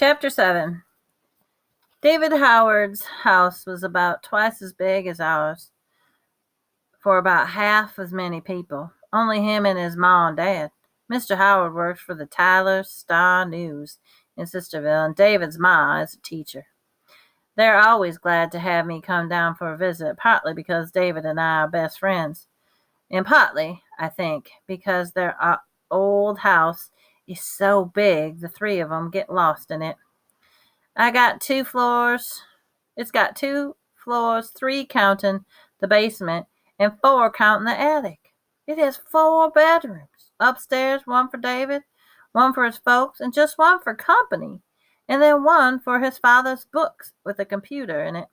Chapter 7. David Howard's house was about twice as big as ours, for about half as many people. Only him and his ma and dad. Mr. Howard works for the Tyler Star News in Sisterville, and David's ma is a teacher. They're always glad to have me come down for a visit, partly because David and I are best friends, and partly, I think, because their old house is so big the three of them get lost in it. I got 2 floors. It's got 2 floors, 3 counting the basement, and 4 counting the attic. It has 4 bedrooms. Upstairs, 1 for David, 1 for his folks, and just 1 for company, and then 1 for his father's books with a computer in it.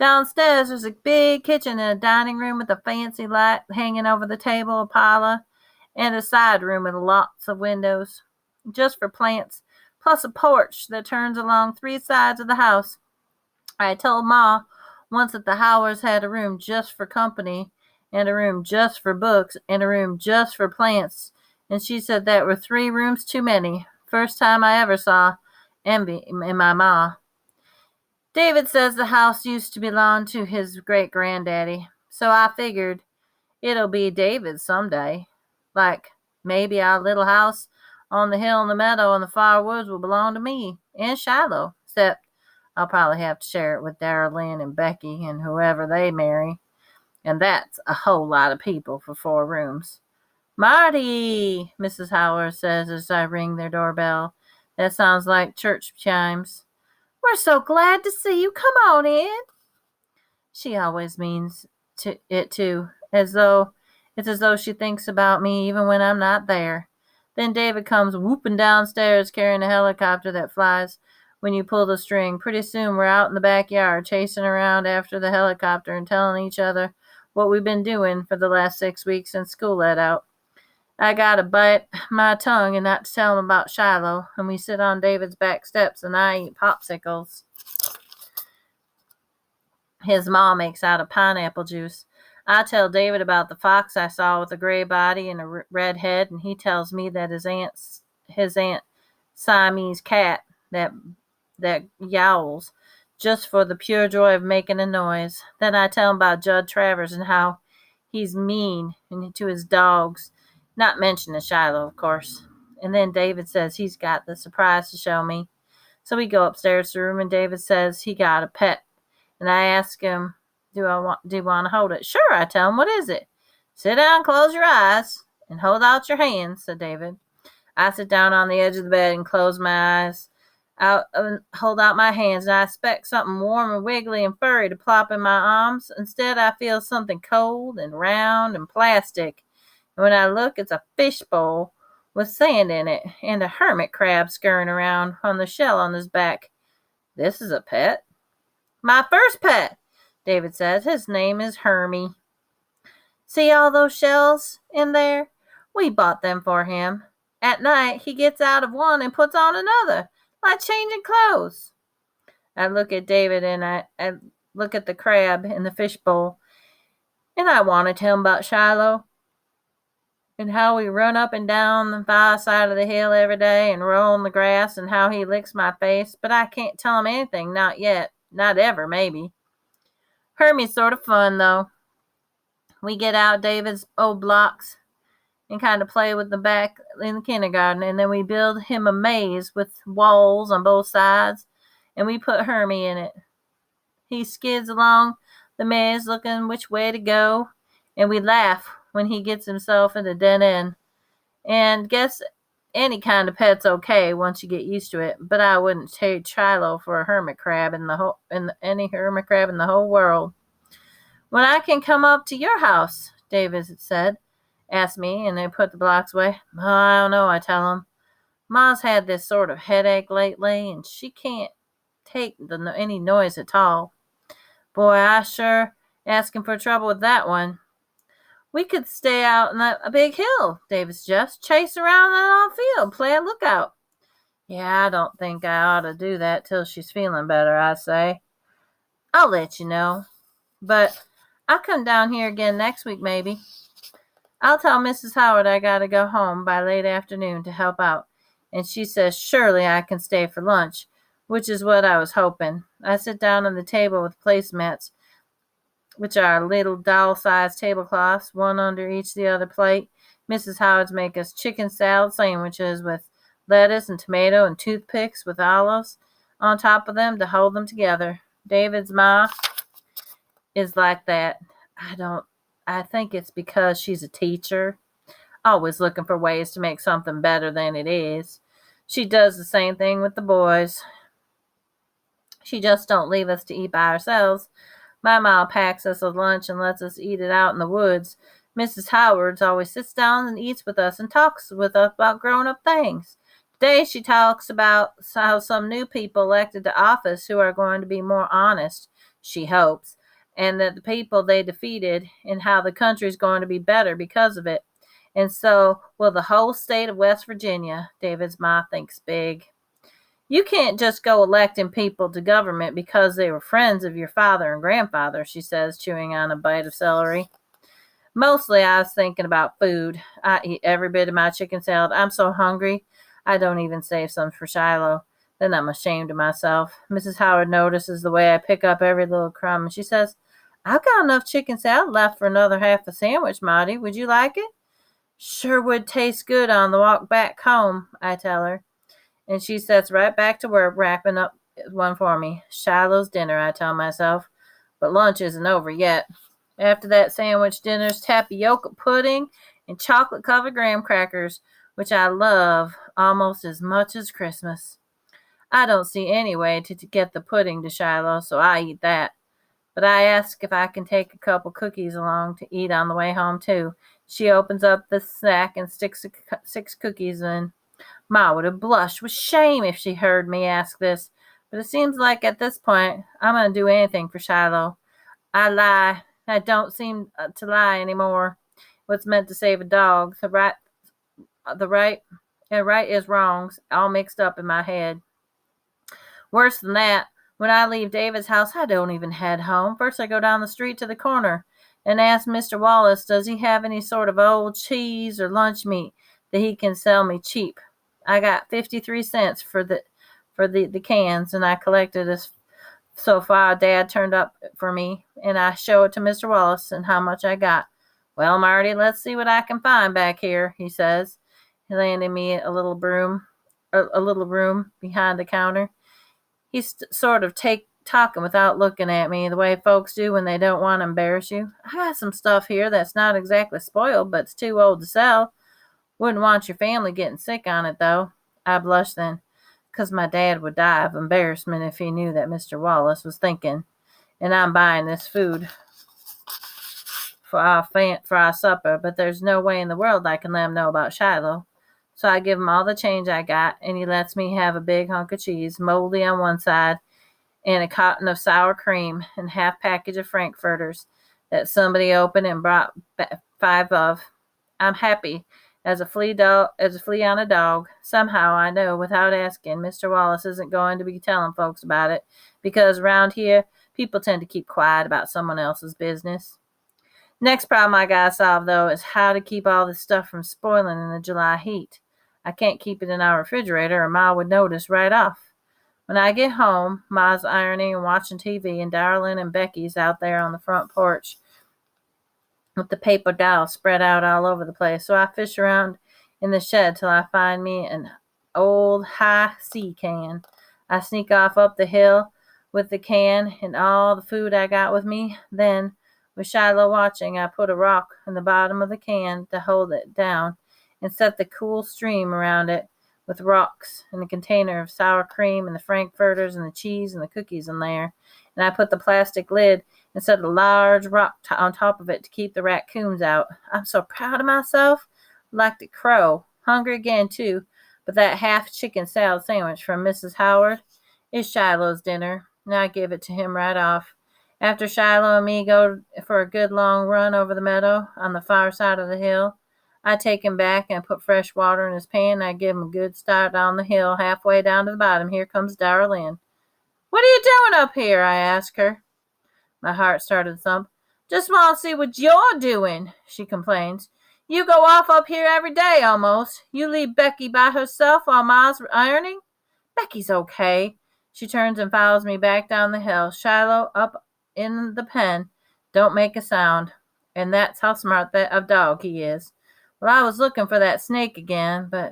Downstairs, there's a big kitchen and a dining room with a fancy light hanging over the table, a parlor, and a side room with lots of windows, just for plants, plus a porch that turns along 3 sides of the house. I told Ma once that the Howards had a room just for company, and a room just for books, and a room just for plants, and she said that were 3 rooms too many. First time I ever saw envy in my ma. David says the house used to belong to his great-granddaddy, so I figured it'll be David's someday. Like, maybe our little house on the hill in the meadow in the far woods will belong to me and Shiloh, except I'll probably have to share it with Darrell Lynn and Becky and whoever they marry, and that's a whole lot of people for 4 rooms. "Marty," Mrs. Howard says as I ring their doorbell. That sounds like church chimes. "We're so glad to see you. Come on in." She always means it too, as though she thinks about me even when I'm not there. Then David comes whooping downstairs carrying a helicopter that flies when you pull the string. Pretty soon we're out in the backyard chasing around after the helicopter and telling each other what we've been doing for the last 6 weeks since school let out. I gotta bite my tongue and not to tell him about Shiloh, and we sit on David's back steps and I eat popsicles his ma makes out of pineapple juice. I tell David about the fox I saw with a gray body and a red head, and he tells me that his aunt Siamese cat that yowls just for the pure joy of making a noise. Then I tell him about Judd Travers and how he's mean to his dogs, not mentioning Shiloh, of course. And then David says he's got the surprise to show me. So we go upstairs to the room, and David says he got a pet. And I ask him, do you want to hold it? Sure, I tell him. What is it? Sit down, close your eyes, and hold out your hands, said David. I sit down on the edge of the bed and close my eyes, hold out my hands, and I expect something warm and wiggly and furry to plop in my arms. Instead, I feel something cold and round and plastic. And when I look, it's a fishbowl with sand in it and a hermit crab scurrying around on the shell on his back. This is a pet. My first pet, David says. His name is Hermie. See all those shells in there? We bought them for him. At night, he gets out of one and puts on another, like changing clothes. I look at David and I look at the crab in the fishbowl, and I want to tell him about Shiloh and how we run up and down the far side of the hill every day and roll in the grass and how he licks my face, but I can't tell him anything, not yet. Not ever, maybe. Hermie's sort of fun, though. We get out David's old blocks and kind of play with the back in the kindergarten, and then we build him a maze with walls on both sides, and we put Hermie in it. He skids along the maze looking which way to go, and we laugh when he gets himself in a dead end. And guess any kind of pet's okay once you get used to it, but I wouldn't trade Shiloh for a hermit crab any hermit crab in the whole world. When I can come up to your house, David asked me, and I put the blocks away. Oh, I don't know, I tell him. Ma's had this sort of headache lately, and she can't take any noise at all. Boy, I sure asking for trouble with that one. We could stay out on a big hill, David suggests. Chase around that field, play a lookout. Yeah, I don't think I ought to do that till she's feeling better, I say. I'll let you know. But I'll come down here again next week, maybe. I'll tell Mrs. Howard I gotta go home by late afternoon to help out. and she says surely I can stay for lunch, which is what I was hoping. I sit down on the table with placemats, which are little doll-sized tablecloths, one under each the other plate. Mrs. Howard's make us chicken salad sandwiches with lettuce and tomato and toothpicks with olives on top of them to hold them together. David's ma is like that. I think it's because she's a teacher, always looking for ways to make something better than it is. She does the same thing with the boys. She just don't leave us to eat by ourselves. My ma packs us a lunch and lets us eat it out in the woods. Mrs. Howard's always sits down and eats with us and talks with us about grown-up things. Today she talks about how some new people elected to office who are going to be more honest, she hopes, and that the people they defeated, and how the country's going to be better because of it. And so will the whole state of West Virginia. David's ma thinks big. You can't just go electing people to government because they were friends of your father and grandfather, she says, chewing on a bite of celery. Mostly I was thinking about food. I eat every bit of my chicken salad. I'm so hungry, I don't even save some for Shiloh. Then I'm ashamed of myself. Mrs. Howard notices the way I pick up every little crumb, and she says, I've got enough chicken salad left for another half a sandwich, Maudie. Would you like it? Sure would taste good on the walk back home, I tell her. And she sets right back to work wrapping up one for me. Shiloh's dinner, I tell myself. But lunch isn't over yet. After that sandwich, dinner's tapioca pudding and chocolate-covered graham crackers, which I love almost as much as Christmas. I don't see any way to get the pudding to Shiloh, so I eat that. But I ask if I can take a couple cookies along to eat on the way home, too. She opens up the snack and sticks 6 cookies in. Ma would have blushed with shame if she heard me ask this, but it seems like at this point I'm going to do anything for Shiloh. I lie. I don't seem to lie anymore. What's meant to save a dog, the right is wrongs, all mixed up in my head. Worse than that, when I leave David's house, I don't even head home. First I go down the street to the corner and ask Mr. Wallace, does he have any sort of old cheese or lunch meat that he can sell me cheap? I got 53 cents for the cans, and I collected this so far. Dad turned up for me, and I show it to Mr. Wallace and how much I got. Well, Marty, let's see what I can find back here, he says, handing me a little room behind the counter. He's sort of talking without looking at me, the way folks do when they don't want to embarrass you. I got some stuff here that's not exactly spoiled, but it's too old to sell. Wouldn't want your family getting sick on it, though. I blushed then, 'cause my dad would die of embarrassment if he knew that Mr. Wallace was thinking, and I'm buying this food for our supper, but there's no way in the world I can let him know about Shiloh. So I give him all the change I got, and he lets me have a big hunk of cheese, moldy on one side, and a carton of sour cream, and half package of frankfurters that somebody opened and brought 5 of. I'm happy as a flea on a dog. Somehow I know, without asking, Mr. Wallace isn't going to be telling folks about it, because around here people tend to keep quiet about someone else's business. Next problem I gotta solve, though, is how to keep all this stuff from spoiling in the July heat. I can't keep it in our refrigerator, or Ma would notice right off. When I get home, Ma's ironing and watching TV, and Darlene and Becky's out there on the front porch with the paper towel spread out all over the place. So I fish around in the shed till I find me an old high C can. I sneak off up the hill with the can and all the food I got with me. Then, with Shiloh watching, I put a rock in the bottom of the can to hold it down and set the cool stream around it with rocks and a container of sour cream and the frankfurters and the cheese and the cookies in there. And I put the plastic lid and set a large rock on top of it to keep the raccoons out. I'm so proud of myself, like the crow. Hungry again, too, but that half chicken salad sandwich from Mrs. Howard is Shiloh's dinner, and I give it to him right off. After Shiloh and me go for a good long run over the meadow on the far side of the hill, I take him back and put fresh water in his pan, and I give him a good start on the hill. Halfway down to the bottom, here comes Darlene. What are you doing up here? I ask her. My heart started to thump. Just want to see what you're doing, she complains. You go off up here every day almost. You leave Becky by herself while Ma's ironing? Becky's okay. She turns and follows me back down the hill. Shiloh up in the pen. Don't make a sound. And that's how smart that a dog he is. Well, I was looking for that snake again, but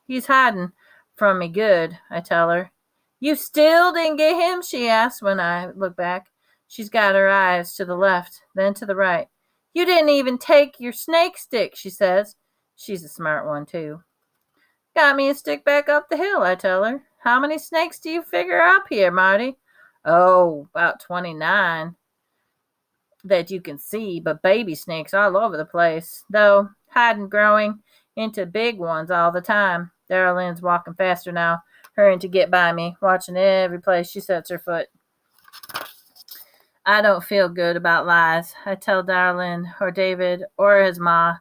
he's hiding from me good, I tell her. You still didn't get him? She asks when I look back. She's got her eyes to the left, then to the right. You didn't even take your snake stick, she says. She's a smart one, too. Got me a stick back up the hill, I tell her. How many snakes do you figure up here, Marty? Oh, about 29 that you can see, but baby snakes all over the place, though hiding growing into big ones all the time. Darlene's walking faster now, hurrying to get by me, watching every place she sets her foot. I don't feel good about lies. I tell Darlene or David or his ma,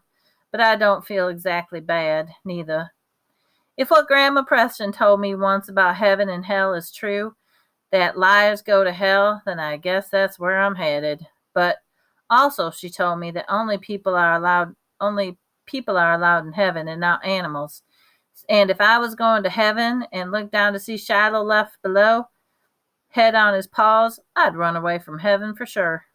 but I don't feel exactly bad, neither. If what Grandma Preston told me once about heaven and hell is true, that liars go to hell, then I guess that's where I'm headed. But also she told me that only people are allowed in heaven and not animals. And if I was going to heaven and looked down to see Shiloh left below, head on his paws, I'd run away from heaven for sure.